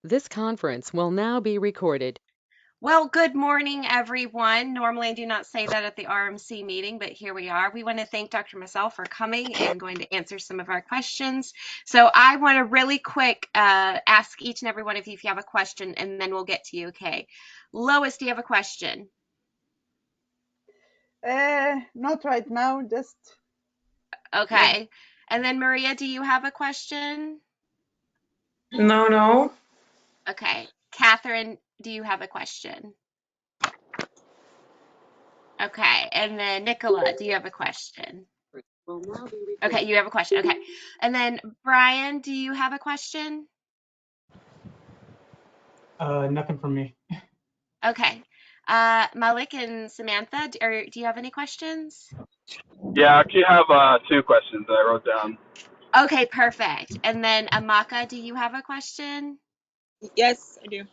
This conference will now be recorded. Well, good morning, everyone. Normally, I do not say that at the RMC meeting, but here we are. We want to thank Dr. Msaouel for coming and going to answer some of our questions. So I want to really quick ask each and every one of you if you have a question, and then we'll get to you, okay? Lois, do you have a question? Not right now, just... Okay. Yeah. And then Maria, do you have a question? No. Okay. Catherine, do you have a question? Okay. And then Nicola, do you have a question? Okay, you have a question. Okay. And then Brian, do you have a question? Nothing from me. Okay. Malik and Samantha, do you have any questions? Yeah, I actually have two questions that I wrote down. Okay, perfect. And then Amaka, do you have a question? Yes, I do.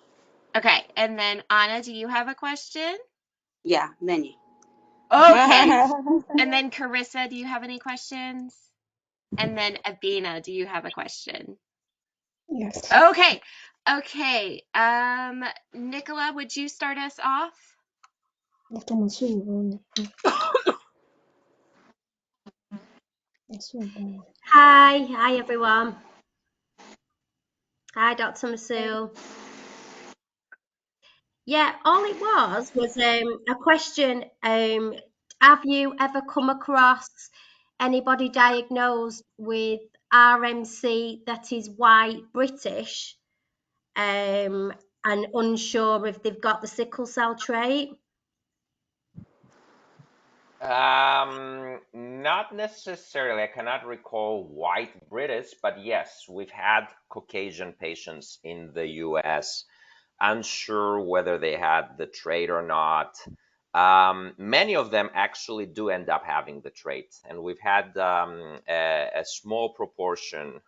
Okay. And then Anna, do you have a question? Yeah, many. Okay. And then Carissa, do you have any questions? And then Abina, do you have a question? Yes. Okay. Okay. Nicola, would you start us off? Dr. Msaouel. Hi everyone. Hi, Dr. Msaouel. Yeah, all it was a question. Have you ever come across anybody diagnosed with RMC that is white British, and unsure if they've got the sickle cell trait? Not necessarily. I cannot recall white British, but yes, we've had Caucasian patients in the US, unsure whether they had the trait or not. Many of them actually do end up having the trait, and we've had a small proportion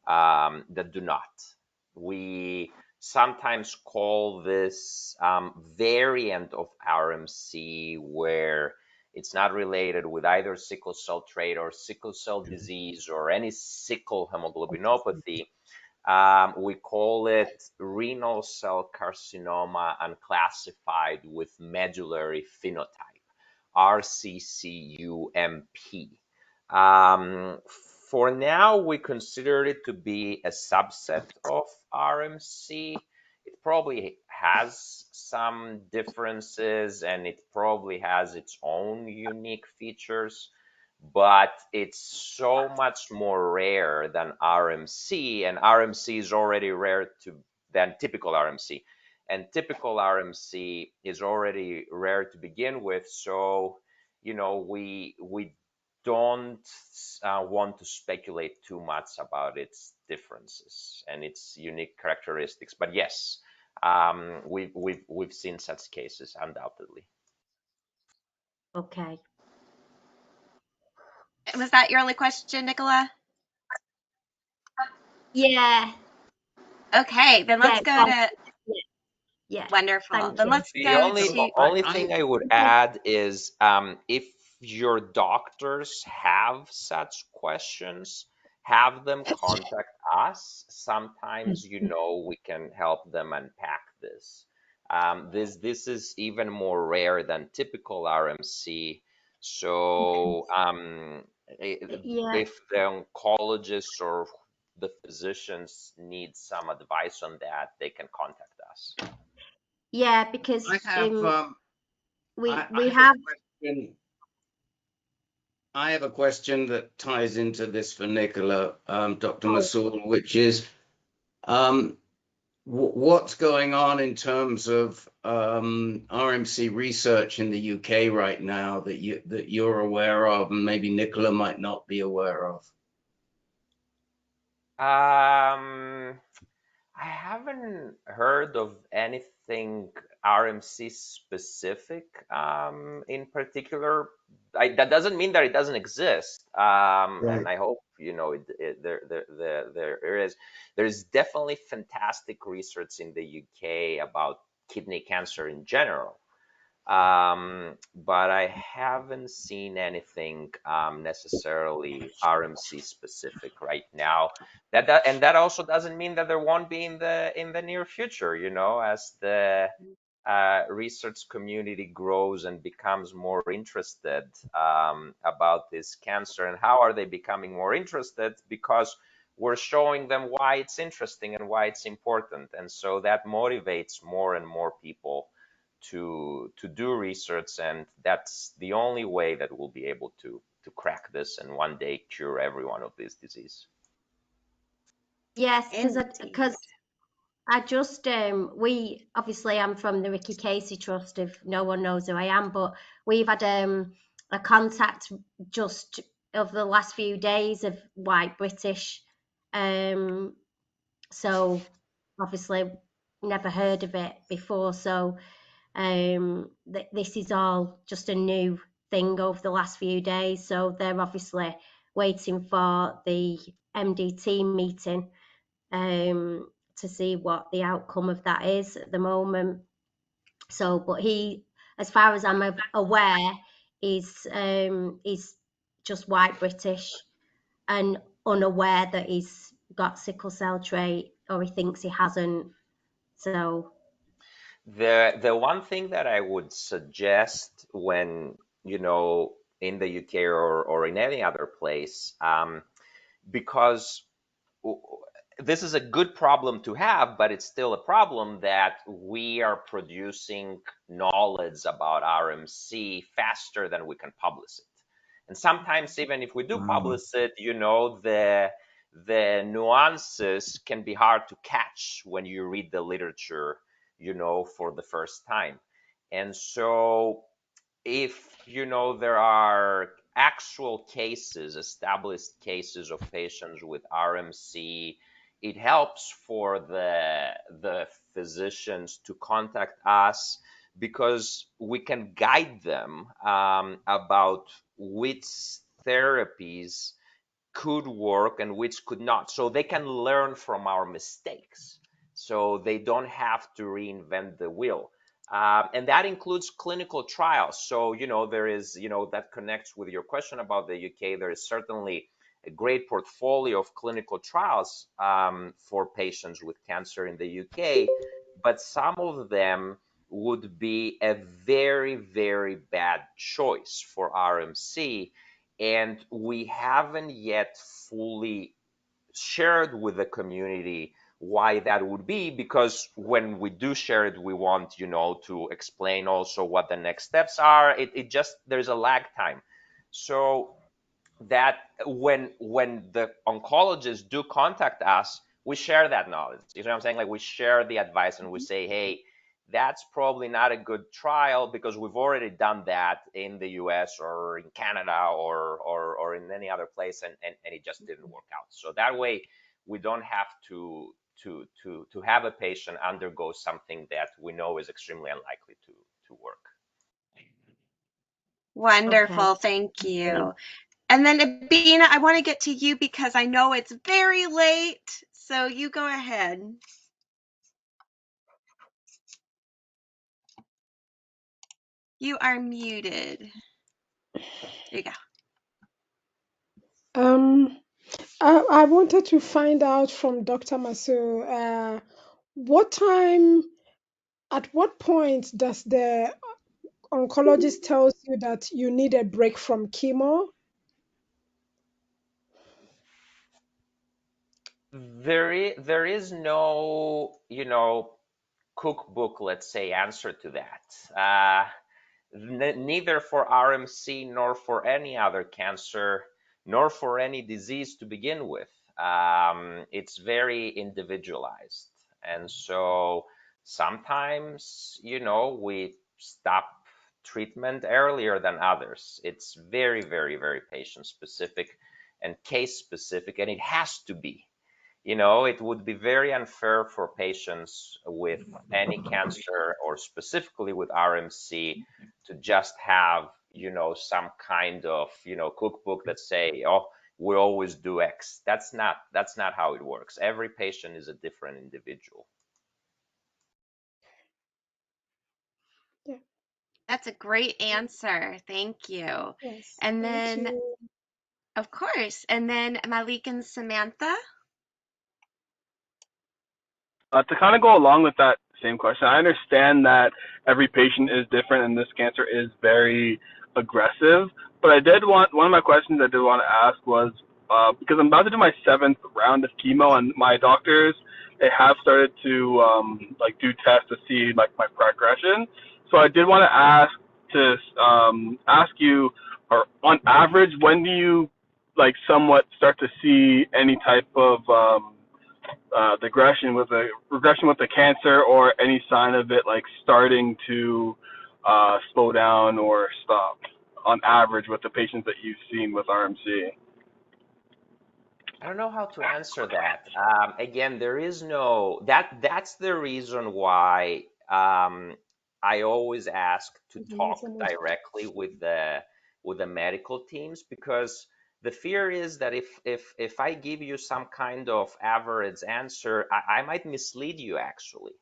that do not. We sometimes call this variant of RMC where it's not related with either sickle cell trait or sickle cell disease or any sickle hemoglobinopathy. We call it renal cell carcinoma unclassified with medullary phenotype, RCCUMP. For now, we consider it to be a subset of RMC. It probably has some differences and it probably has its own unique features, but it's so much more rare than RMC, and RMC is already than typical RMC. And typical RMC is already rare to begin with, so we don't want to speculate too much about its differences and its unique characteristics. But yes, we've seen such cases undoubtedly. Okay. Was that your only question, Nicola? Yeah. Okay, then let's go to... Yeah. Wonderful. Thank Then you. let's The go only to... only thing I would add is if your doctors have such questions, have them contact us. Sometimes we can help them unpack this. This is even more rare than typical RMC. So if the oncologist or the physicians need some advice on that, they can contact us. Yeah, because I have I have a question that ties into this for Nicola, Dr. Msaouel, which is what's going on in terms of RMC research in the UK right now that you're aware of, and maybe Nicola might not be aware of? I haven't heard of anything RMC specific in particular. That doesn't mean that it doesn't exist, and I hope there is. There's definitely fantastic research in the UK about kidney cancer in general. But I haven't seen anything necessarily RMC specific right now. And that also doesn't mean that there won't be in the near future. As the research community grows and becomes more interested about this cancer. And how are they becoming more interested? Because we're showing them why it's interesting and why it's important. And so that motivates more and more people to do research, and that's the only way that we'll be able to crack this and one day cure everyone of this disease. Yes, because Indeed. I just we obviously I'm from the Ricky Casey Trust. If no one knows who I am, but we've had a contact just over the last few days of white British. So obviously never heard of it before. So this is all just a new thing over the last few days. So they're obviously waiting for the MDT meeting to see what the outcome of that is at the moment. So, but he, as far as I'm aware, is just white British and unaware that he's got sickle cell trait, or he thinks he hasn't. So The one thing that I would suggest when, in the UK or in any other place, because this is a good problem to have, but it's still a problem that we are producing knowledge about RMC faster than we can publish it. And sometimes, even if we do publish it, the nuances can be hard to catch when you read the literature, for the first time. And so if there are actual cases, established cases of patients with RMC, it helps for the physicians to contact us because we can guide them about which therapies could work and which could not, so they can learn from our mistakes, so they don't have to reinvent the wheel. And that includes clinical trials. So, there is, that connects with your question about the UK. There is certainly a great portfolio of clinical trials for patients with cancer in the UK, but some of them would be a very, very bad choice for RMC. And we haven't yet fully shared with the community why that would be, because when we do share it, we want to explain also what the next steps are. It just, there's a lag time, so that when the oncologists do contact us, we share that knowledge. You know what I'm saying? Like, we share the advice and we say, hey, that's probably not a good trial because we've already done that in the US or in Canada or in any other place, and it just didn't work out. So that way we don't have to have a patient undergo something that we know is extremely unlikely to work. okay. Wonderful. Thank you. And then Abina, I want to get to you because I know it's very late. So you go ahead. You are muted. There you go. I wanted to find out from Dr. Msaouel, at what point does the oncologist tells you that you need a break from chemo? There is no, cookbook, let's say, answer to that. Neither for RMC nor for any other cancer, nor for any disease to begin with. It's very individualized. And so sometimes, we stop treatment earlier than others. It's very, very, very patient specific and case specific, and it has to be. It would be very unfair for patients with any cancer or specifically with RMC to just have, some kind of, cookbook that say, oh, we always do X. That's not how it works. Every patient is a different individual. Yeah. That's a great answer. Thank you. Yes, And thank then, you. of course, and then Malik and Samantha. To kind of go along with that same question, I understand that every patient is different and this cancer is very aggressive. But I did want one of my questions I did want to ask was because I'm about to do my 7th round of chemo and my doctors they have started to like do tests to see like my progression. So I did want to ask you, or on average, when do you like somewhat start to see any type of regression with the cancer or any sign of it like starting to slow down or stop on average with the patients that you've seen with RMC? I don't know how to answer that. Again, there is no that. That's the reason why I always ask to talk directly with the medical teams, because the fear is that if I give you some kind of average answer, I might mislead you actually.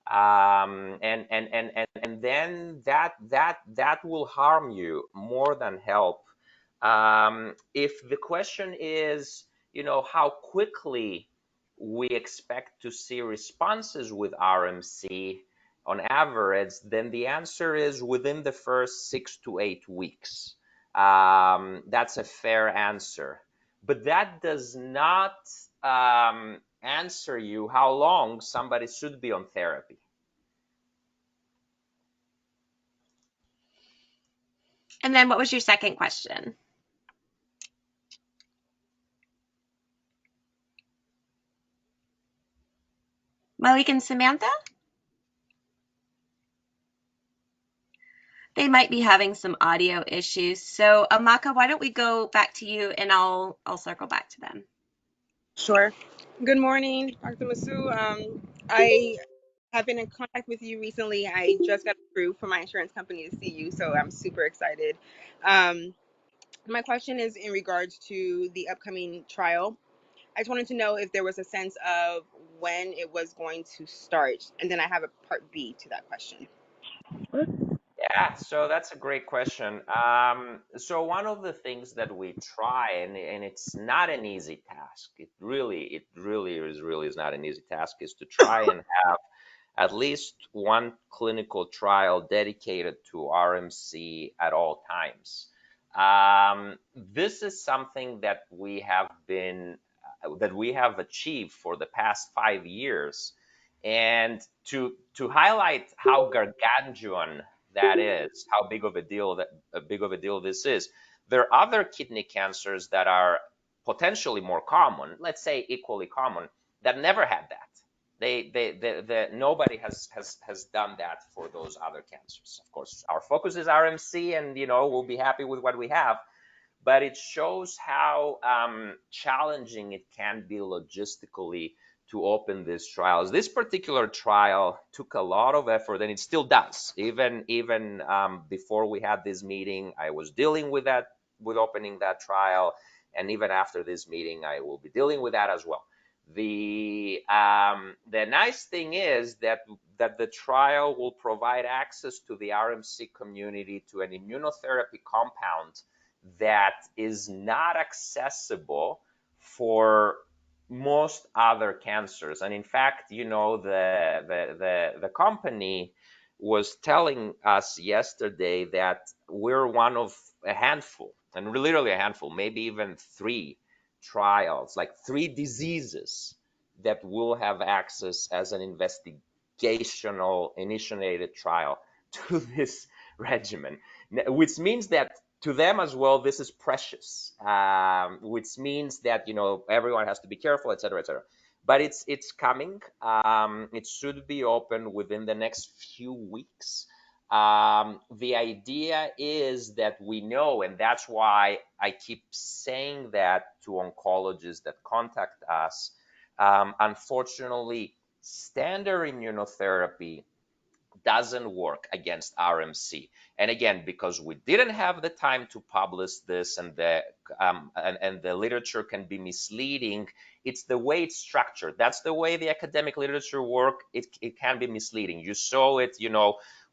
And then that will harm you more than help. If the question is, how quickly we expect to see responses with RMC on average, then the answer is within the first 6 to 8 weeks. That's a fair answer. But that does not answer you how long somebody should be on therapy. And then what was your second question? Malik and Samantha? They might be having some audio issues. So, Amaka, why don't we go back to you and I'll circle back to them. Sure. Good morning, Dr. Masu. I have been in contact with you recently. I just got approved for my insurance company to see you, so I'm super excited. My question is in regards to the upcoming trial. I just wanted to know if there was a sense of when it was going to start, and then I have a part B to that question. Yeah, so that's a great question. So one of the things that we try, and it's not an easy task. It really is not an easy task, is to try and have at least one clinical trial dedicated to RMC at all times. This is something that we have achieved for the past 5 years, and to highlight how gargantuan that is, how big of a deal this is. There are other kidney cancers that are potentially more common, let's say equally common, that never had that. Nobody has done that for those other cancers. Of course, our focus is RMC, and we'll be happy with what we have. But it shows how challenging it can be logistically to open these trials. This particular trial took a lot of effort, and it still does. Even before we had this meeting, I was dealing with opening that trial, and even after this meeting, I will be dealing with that as well. The nice thing is that the trial will provide access to the RMC community to an immunotherapy compound that is not accessible for most other cancers. And in fact, the company was telling us yesterday that we're one of a handful, and literally a handful, maybe even 3 trials, like 3 diseases that will have access as an investigational initiated trial to this regimen, which means that to them as well, this is precious, which means that everyone has to be careful, etc., etc. But it's coming. It should be open within the next few weeks. The idea is that we know, and that's why I keep saying that to oncologists that contact us. Unfortunately, standard immunotherapy doesn't work against RMC. And again, because we didn't have the time to publish this, and the literature can be misleading, it's the way it's structured. That's the way the academic literature work. It can be misleading. You saw it,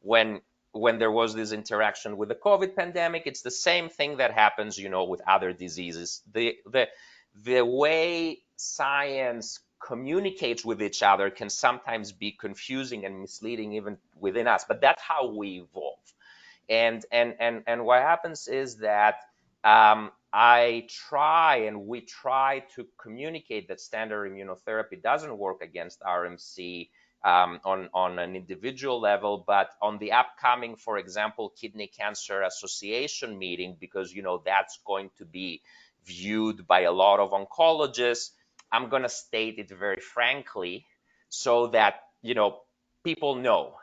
when when there was this interaction with the COVID pandemic, it's the same thing that happens, with other diseases. The way science communicates with each other can sometimes be confusing and misleading even within us, but that's how we evolve. And what happens is that we try to communicate that standard immunotherapy doesn't work against RMC on an individual level, but on the upcoming, for example, Kidney Cancer Association meeting, because that's going to be viewed by a lot of oncologists, I'm going to state it very frankly so that people know.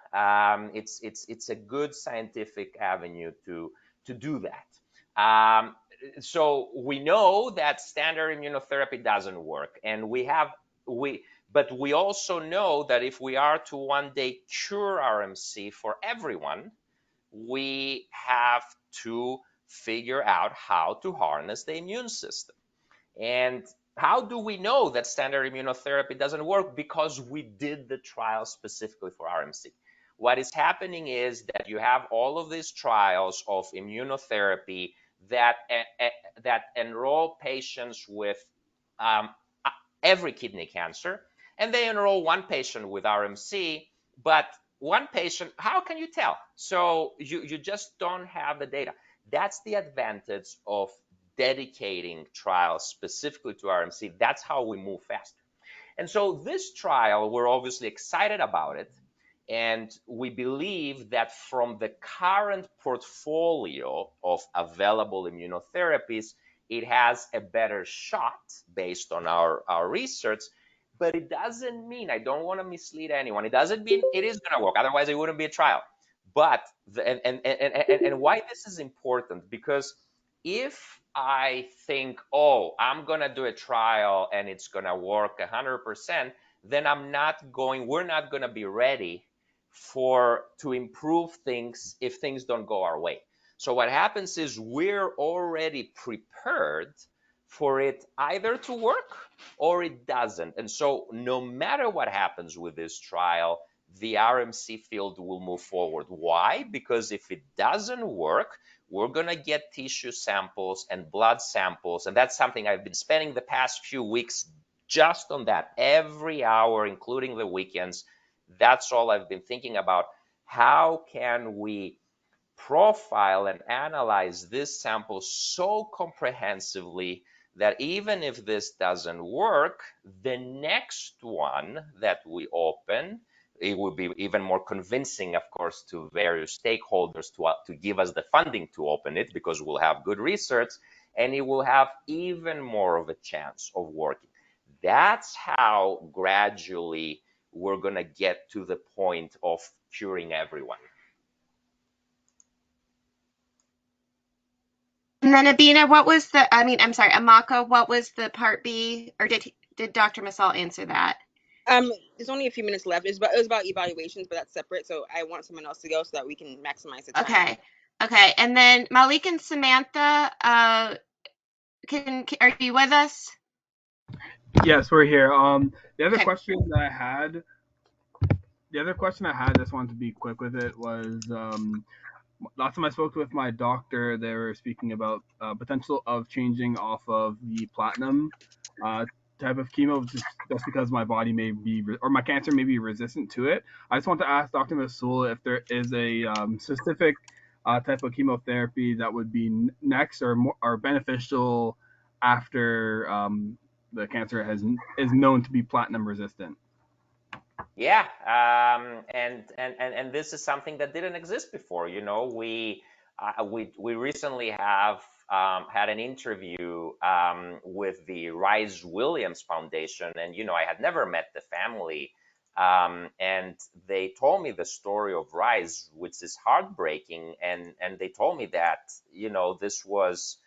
It's a good scientific avenue to do that. So we know that standard immunotherapy doesn't work, and but we also know that if we are to one day cure RMC for everyone, we have to figure out how to harness the immune system. And how do we know that standard immunotherapy doesn't work? Because we did the trial specifically for RMC. What is happening is that you have all of these trials of immunotherapy that enroll patients with every kidney cancer, and they enroll one patient with RMC, but one patient, how can you tell? So you just don't have the data. That's the advantage of dedicating trials specifically to RMC. That's how we move faster. And so this trial, we're obviously excited about it. And we believe that from the current portfolio of available immunotherapies, it has a better shot based on our research. But it doesn't mean, I don't want to mislead anyone, it doesn't mean it is going to work. Otherwise, it wouldn't be a trial. But, and why this is important, because if I think, oh, I'm going to do a trial and it's going to work 100%, then we're not going to be ready to improve things if things don't go our way. So what happens is we're already prepared for it either to work or it doesn't. And so no matter what happens with this trial, the RMC field will move forward. Why? Because if it doesn't work, we're going to get tissue samples and blood samples. And that's something I've been spending the past few weeks just on that, every hour, including the weekends. That's all I've been thinking about. How can we profile and analyze this sample so comprehensively that even if this doesn't work, the next one that we open, it will be even more convincing, of course, to various stakeholders to give us the funding to open it, because we'll have good research and it will have even more of a chance of working. That's how gradually we're going to get to the point of curing everyone. And then Abina, Amaka, what was the part B, or did Dr. Msaouel answer that? There's only a few minutes left. It was about evaluations, but that's separate. So I want someone else to go so that we can maximize the time. Okay. And then Malik and Samantha, are you with us? Yes, we're here. The other question I had, I just wanted to be quick with it, was last time I spoke with my doctor, they were speaking about potential of changing off of the platinum type of chemo just because my body may be, or my cancer may be resistant to it. I just want to ask Dr. Msaouel if there is a specific type of chemotherapy that would be next or beneficial after the cancer is known to be platinum resistant. Yeah, and this is something that didn't exist before. We recently have had an interview with the Rise Williams Foundation, and I had never met the family, and they told me the story of Rise, which is heartbreaking, and they told me that this was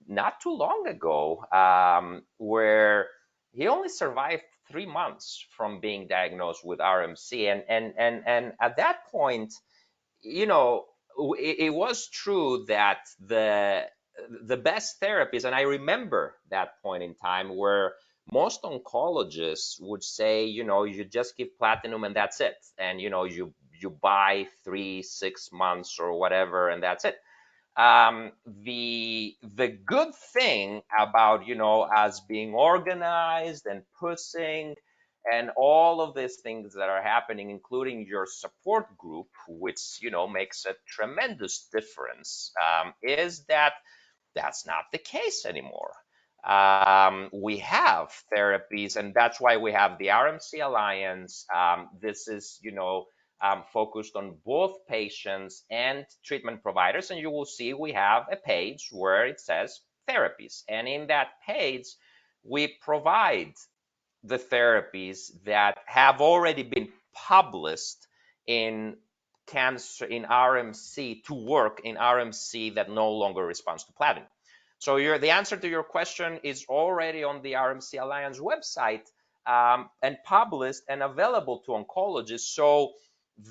not too long ago, where he only survived 3 months from being diagnosed with RMC. And at that point, it was true that the best therapies, and I remember that point in time where most oncologists would say, you just give platinum and that's it. And, you you buy 3, 6 months or whatever, and that's it. The good thing about, us being organized and pushing and all of these things that are happening, including your support group, which makes a tremendous difference, is that that's not the case anymore. We have therapies, and that's why we have the RMC Alliance. This is, focused on both patients and treatment providers. And you will see we have a page where it says therapies. And in that page, we provide the therapies that have already been published in cancer, in RMC, to work in RMC that no longer responds to platinum. So the answer to your question is already on the RMC Alliance website, and published and available to oncologists. So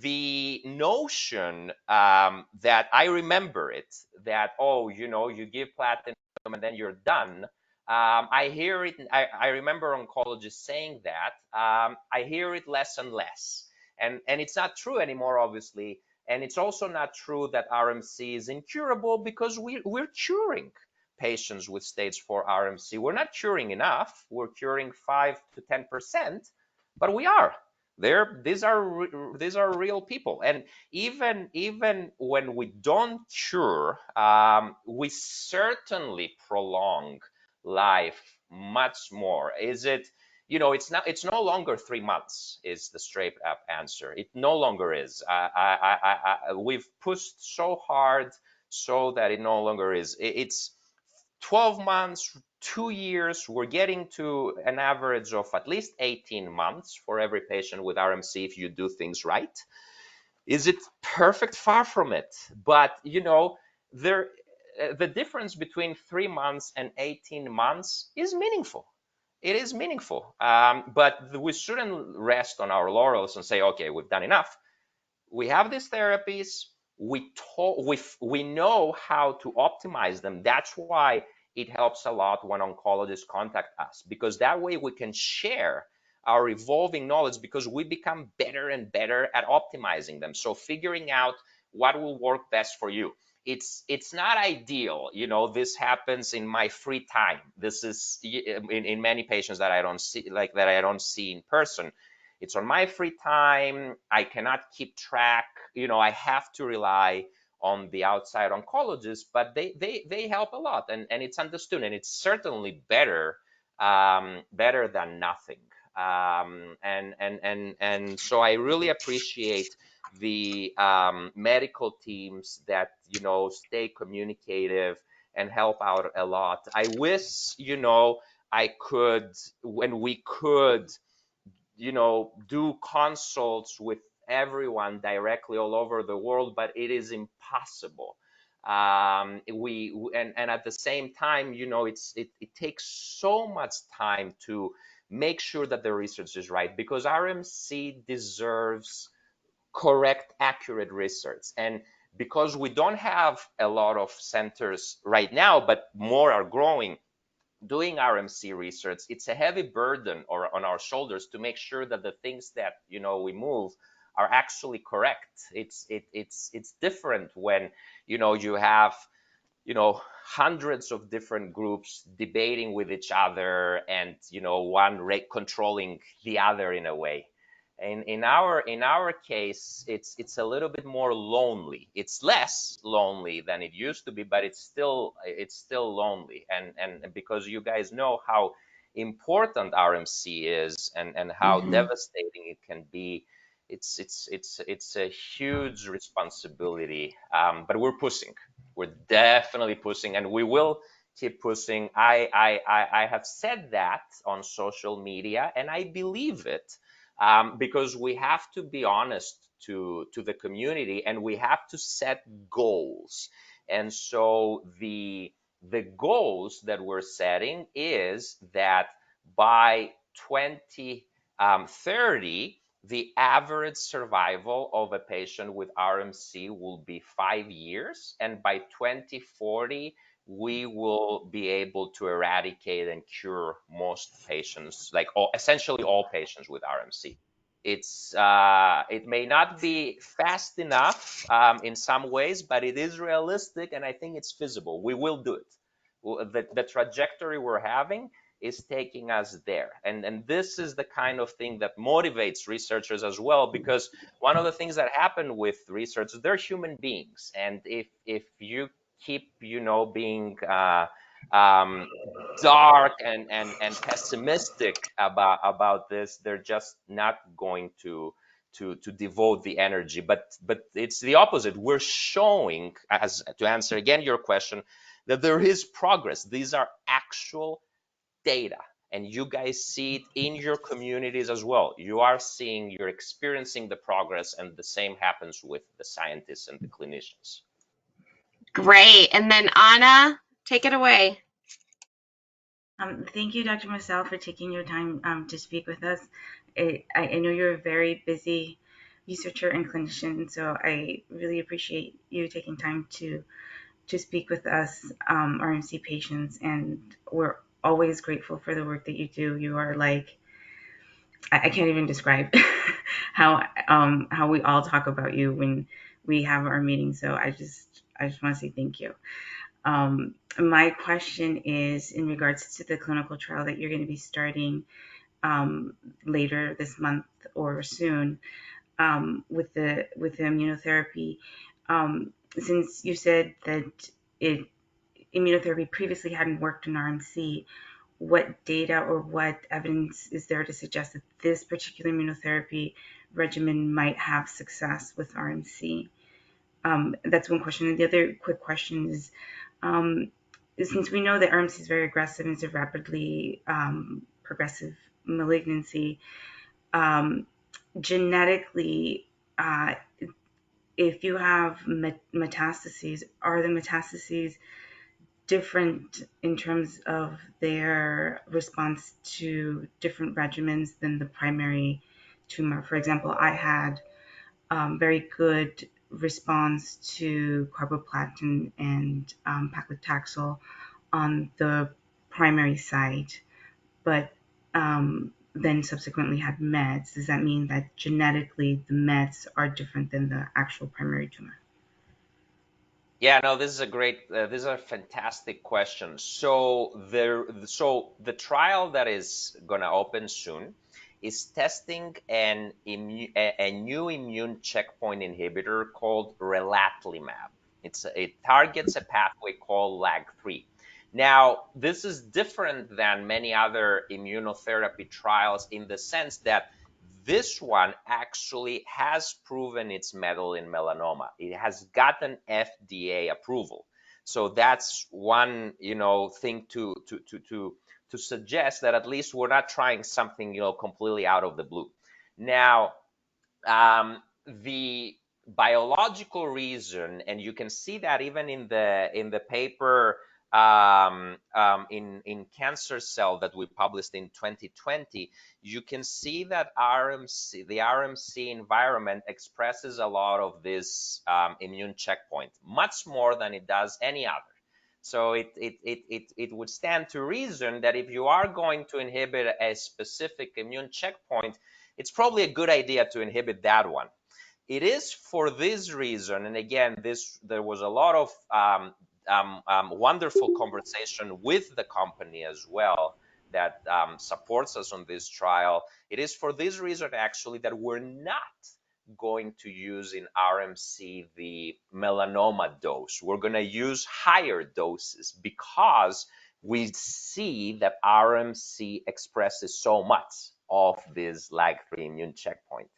the notion, that I remember it, that, oh, you give platinum and then you're done. I hear it. I remember oncologists saying that. I hear it less and less, and it's not true anymore, obviously. And it's also not true that RMC is incurable, because we're curing patients with stage 4 RMC. We're not curing enough. We're curing 5 to 10%, but we are. These are real people, and even when we don't cure, we certainly prolong life much more. It's no longer 3 months is the straight up answer. It no longer is. We've pushed so hard so that it no longer is. It's 12 months, 2 years. We're getting to an average of at least 18 months for every patient with RMC if you do things right. Is it perfect? Far from it. But the difference between 3 months and 18 months is meaningful. It is meaningful. But we shouldn't rest on our laurels and say, okay, we've done enough. We have these therapies. We know how to optimize them. That's why it helps a lot when oncologists contact us, because that way we can share our evolving knowledge, because we become better and better at optimizing them. So figuring out what will work best for you. It's not ideal. This happens in my free time. This is in many patients that I don't see in person. It's on my free time. I cannot keep track. I have to rely on the outside oncologists, but they help a lot, and it's understood, and it's certainly better than nothing. And so I really appreciate the medical teams that stay communicative and help out a lot. I wish we could do consults with everyone directly all over the world, but it is impossible. And at the same time, it takes so much time to make sure that the research is right, because RMC deserves correct, accurate research. And because we don't have a lot of centers right now, but more are growing, doing RMC research, it's a heavy burden on our shoulders to make sure that the things that we move are actually correct. It's different when you have hundreds of different groups debating with each other, and one controlling the other in a way. And in our case, it's a little bit more lonely. It's less lonely than it used to be, but it's still lonely. And because you guys know how important RMC is, and how devastating it can be, it's a huge responsibility. But we're pushing. We're definitely pushing, and we will keep pushing. I have said that on social media, and I believe it. Because we have to be honest to the community, and we have to set goals. And so the goals that we're setting is that by 2030, the average survival of a patient with RMC will be 5 years, and by 2040, we will be able to eradicate and cure most patients, essentially all patients with RMC. it may not be fast enough in some ways, but it is realistic, and I think it's feasible. We will do it. The trajectory we're having is taking us there, and this is the kind of thing that motivates researchers as well, because one of the things that happen with research, they're human beings, and if you keep being dark and pessimistic about this, they're just not going to devote the energy. But it's the opposite. We're showing, as to answer again your question, that there is progress. These are actual data, and you guys see it in your communities as well. You're experiencing the progress, and the same happens with the scientists and the clinicians. Great. And then Anna, take it away. Thank you, Dr. Msaouel, for taking your time to speak with us. I know you're a very busy researcher and clinician, so I really appreciate you taking time to speak with us, RMC patients, and we're always grateful for the work that you do. You are like, I can't even describe how we all talk about you when we have our meetings. So I just want to say thank you. My question is in regards to the clinical trial that you're going to be starting later this month or soon with the immunotherapy. Since you said that immunotherapy previously hadn't worked in RMC, what data or what evidence is there to suggest that this particular immunotherapy regimen might have success with RMC? That's one question. And the other quick question is, since we know that RMC is very aggressive and it's a rapidly progressive malignancy, genetically, if you have metastases, are the metastases different in terms of their response to different regimens than the primary tumor? For example, I had very good response to carboplatin and paclitaxel on the primary site, but then subsequently had meds. Does that mean that genetically the meds are different than the actual primary tumor? Yeah, no, this is a great, these are fantastic questions. So the trial that is going to open soon is testing a new immune checkpoint inhibitor called relatlimab. It targets a pathway called LAG3. Now, this is different than many other immunotherapy trials in the sense that this one actually has proven its mettle in melanoma. It has gotten FDA approval. So that's one, thing to suggest that at least we're not trying something, completely out of the blue. Now, the biological reason, and you can see that even in the paper in Cancer Cell that we published in 2020, you can see that the RMC environment expresses a lot of this immune checkpoint, much more than it does any other. So it would stand to reason that if you are going to inhibit a specific immune checkpoint, it's probably a good idea to inhibit that one. It is for this reason, and again, there was a lot of wonderful conversation with the company as well that supports us on this trial. It is for this reason, actually, that we're not going to use in RMC the melanoma dose. We're going to use higher doses because we see that RMC expresses so much of this LAG3 immune checkpoint.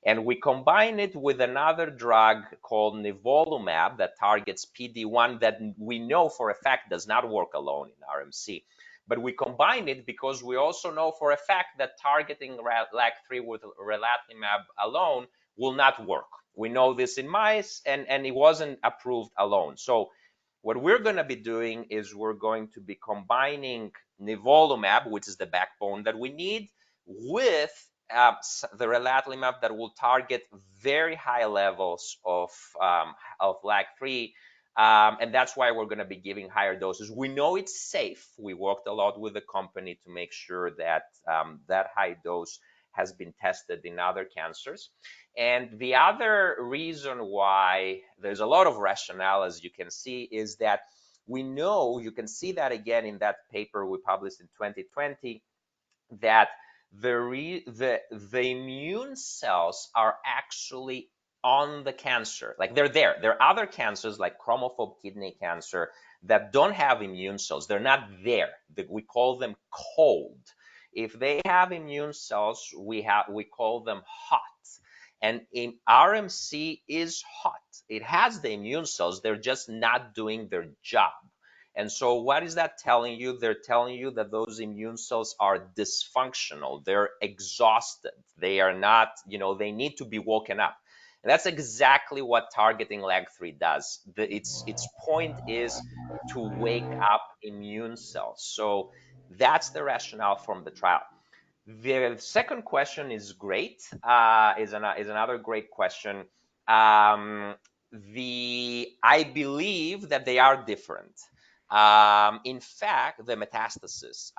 And we combine it with another drug called nivolumab that targets PD-1 that we know for a fact does not work alone in RMC. But we combine it because we also know for a fact that targeting LAG3 with relatlimab alone will not work. We know this in mice, and it wasn't approved alone. So what we're going to be doing is we're going to be combining nivolumab, which is the backbone that we need, with the relatlimab that will target very high levels of LAG3, and that's why we're going to be giving higher doses. We know it's safe. We worked a lot with the company to make sure that that high dose has been tested in other cancers. And the other reason why there's a lot of rationale, as you can see, is that we know, you can see that again in that paper we published in 2020, that the immune cells are actually on the cancer. Like they're there. There are other cancers like chromophobe kidney cancer that don't have immune cells. They're not there. We call them cold. If they have immune cells, we call them hot. And in RMC is hot. It has the immune cells. They're just not doing their job. And so what is that telling you? They're telling you that those immune cells are dysfunctional. They're exhausted. They are not, they need to be woken up. And that's exactly what targeting LAG3 does. Its point is to wake up immune cells. So that's the rationale from the trial. The second question is great, is another great question. I believe that they are different. In fact, the metastasis,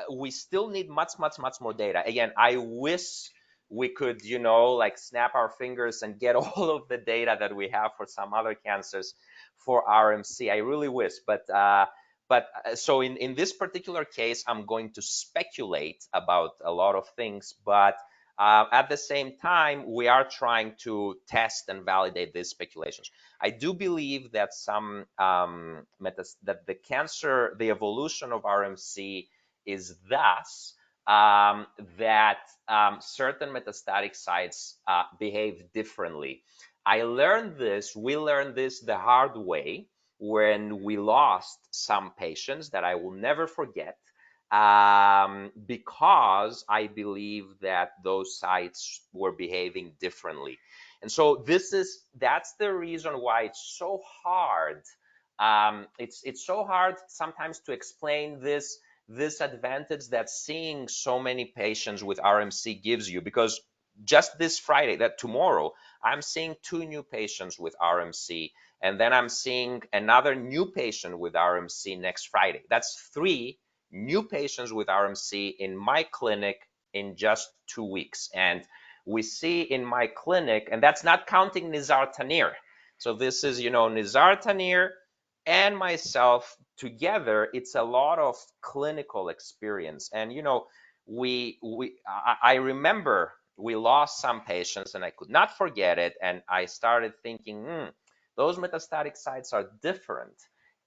we still need much more data. Again, I wish we could, like snap our fingers and get all of the data that we have for some other cancers for RMC. I really wish, but so in this particular case, I'm going to speculate about a lot of things, but at the same time, we are trying to test and validate these speculations. I do believe that that the cancer, the evolution of RMC is thus that certain metastatic sites behave differently. We learned this the hard way when we lost some patients that I will never forget, because I believe that those sites were behaving differently. And so that's the reason why it's so hard. It's so hard sometimes to explain this advantage that seeing so many patients with RMC gives you, because just this Friday, that tomorrow, I'm seeing 2 new patients with RMC, and then I'm seeing another new patient with RMC next Friday. That's 3 new patients with RMC in my clinic in just 2 weeks. And we see in my clinic, and that's not counting Nizar Tanir. So this is, Nizar Tanir and myself together. It's a lot of clinical experience. And, I remember we lost some patients and I could not forget it. And I started thinking, those metastatic sites are different.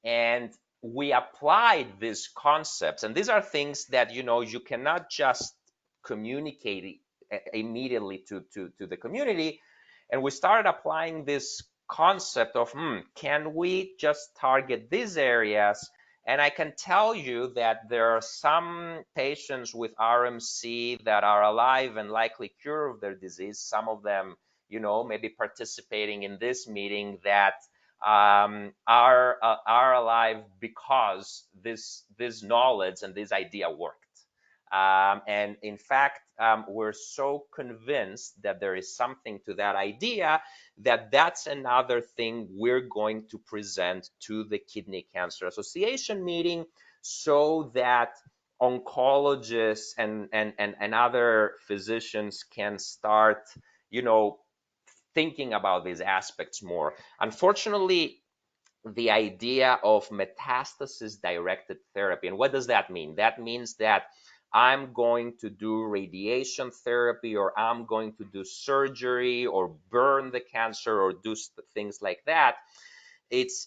And we applied these concepts. And these are things that, you cannot just communicate immediately to the community. And we started applying this concept of, can we just target these areas? And I can tell you that there are some patients with RMC that are alive and likely cured of their disease. Some of them, maybe participating in this meeting, that are alive because this knowledge and this idea worked. And in fact, we're so convinced that there is something to that idea that that's another thing we're going to present to the Kidney Cancer Association meeting, so that oncologists and other physicians can start, thinking about these aspects more. Unfortunately, the idea of metastasis-directed therapy, and what does that mean? That means that I'm going to do radiation therapy, or I'm going to do surgery, or burn the cancer, or do things like that. It's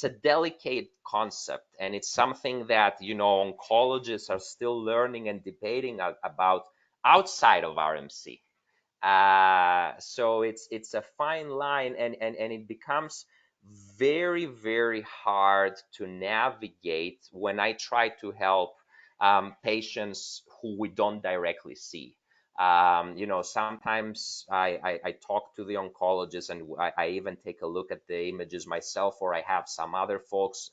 a delicate concept, and it's something that, oncologists are still learning and debating about outside of RMC. So it's a fine line, and it becomes very, very hard to navigate when I try to help patients who we don't directly see. Sometimes I talk to the oncologist, and I even take a look at the images myself, or I have some other folks.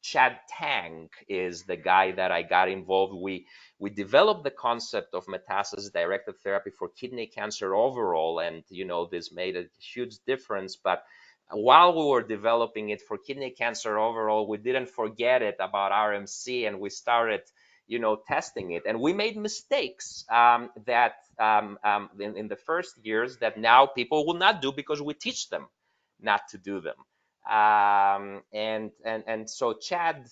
Chad Tang is the guy that I got involved. We developed the concept of metastasis-directed therapy for kidney cancer overall, and this made a huge difference. But while we were developing it for kidney cancer overall, we didn't forget it about RMC, and we started testing it. And we made mistakes that in the first years that now people will not do because we teach them not to do them. And so Chad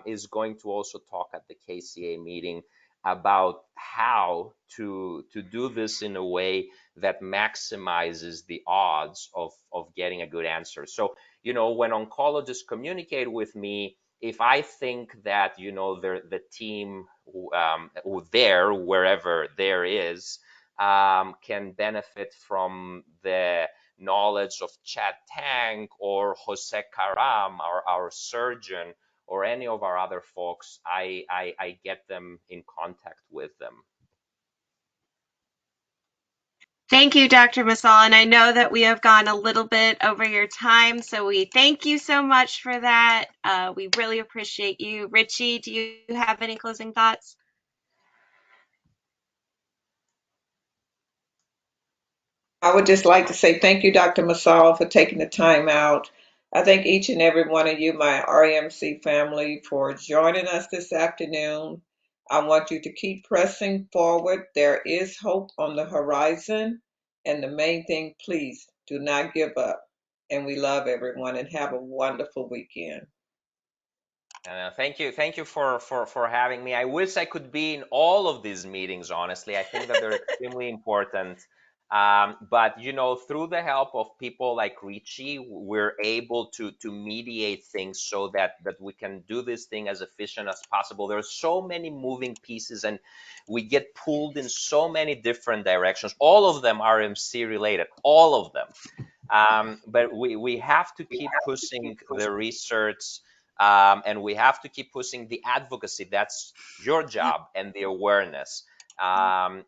is going to also talk at the KCA meeting about how to do this in a way that maximizes the odds of getting a good answer. So, when oncologists communicate with me, if I think that, the team wherever there is, can benefit from the knowledge of Chad Tank or Jose Karam, our surgeon, or any of our other folks, I get them in contact with them. Thank you, Dr. Msaouel. And I know that we have gone a little bit over your time, so we thank you so much for that. We really appreciate you. Richie, do you have any closing thoughts? I would just like to say thank you, Dr. Msaouel, for taking the time out. I thank each and every one of you, my RMC family, for joining us this afternoon. I want you to keep pressing forward. There is hope on the horizon. And the main thing, please do not give up. And we love everyone and have a wonderful weekend. Thank you for having me. I wish I could be in all of these meetings. Honestly, I think that they're extremely important. But through the help of people like Richie, we're able to mediate things so that we can do this thing as efficient as possible. There's so many moving pieces, and we get pulled in so many different directions. All of them are MC related, all of them. But we have to keep pushing the research, and we have to keep pushing the advocacy. That's your job, and the awareness. And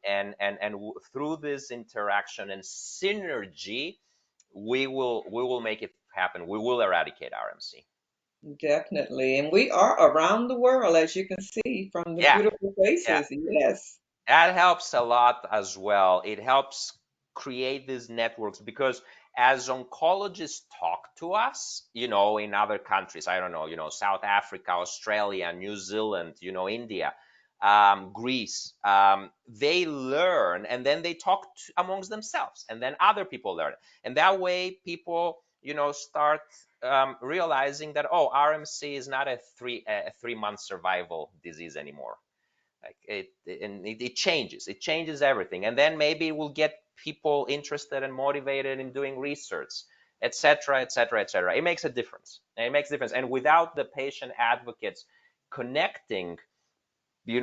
through this interaction and synergy, we will make it happen. We will eradicate RMC. Definitely. And we are around the world, as you can see from the Yeah, beautiful yeah. faces. Yes. That helps a lot as well. It helps create these networks because as oncologists talk to us, in other countries, I don't know, South Africa, Australia, New Zealand, India, Greece, they learn and then they talk amongst themselves, and then other people learn. And that way people, start realizing that, oh, RMC is not a 3-month survival disease anymore. Like it changes everything, and then maybe we'll get people interested and motivated in doing research, etc., etc., etc. It makes a difference. And without the patient advocates connecting,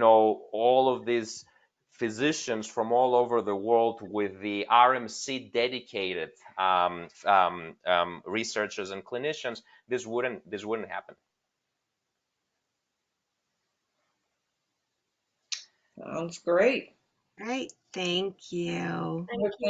all of these physicians from all over the world with the RMC dedicated researchers and clinicians, this wouldn't happen. Sounds great. Great. Thank you. Thank you.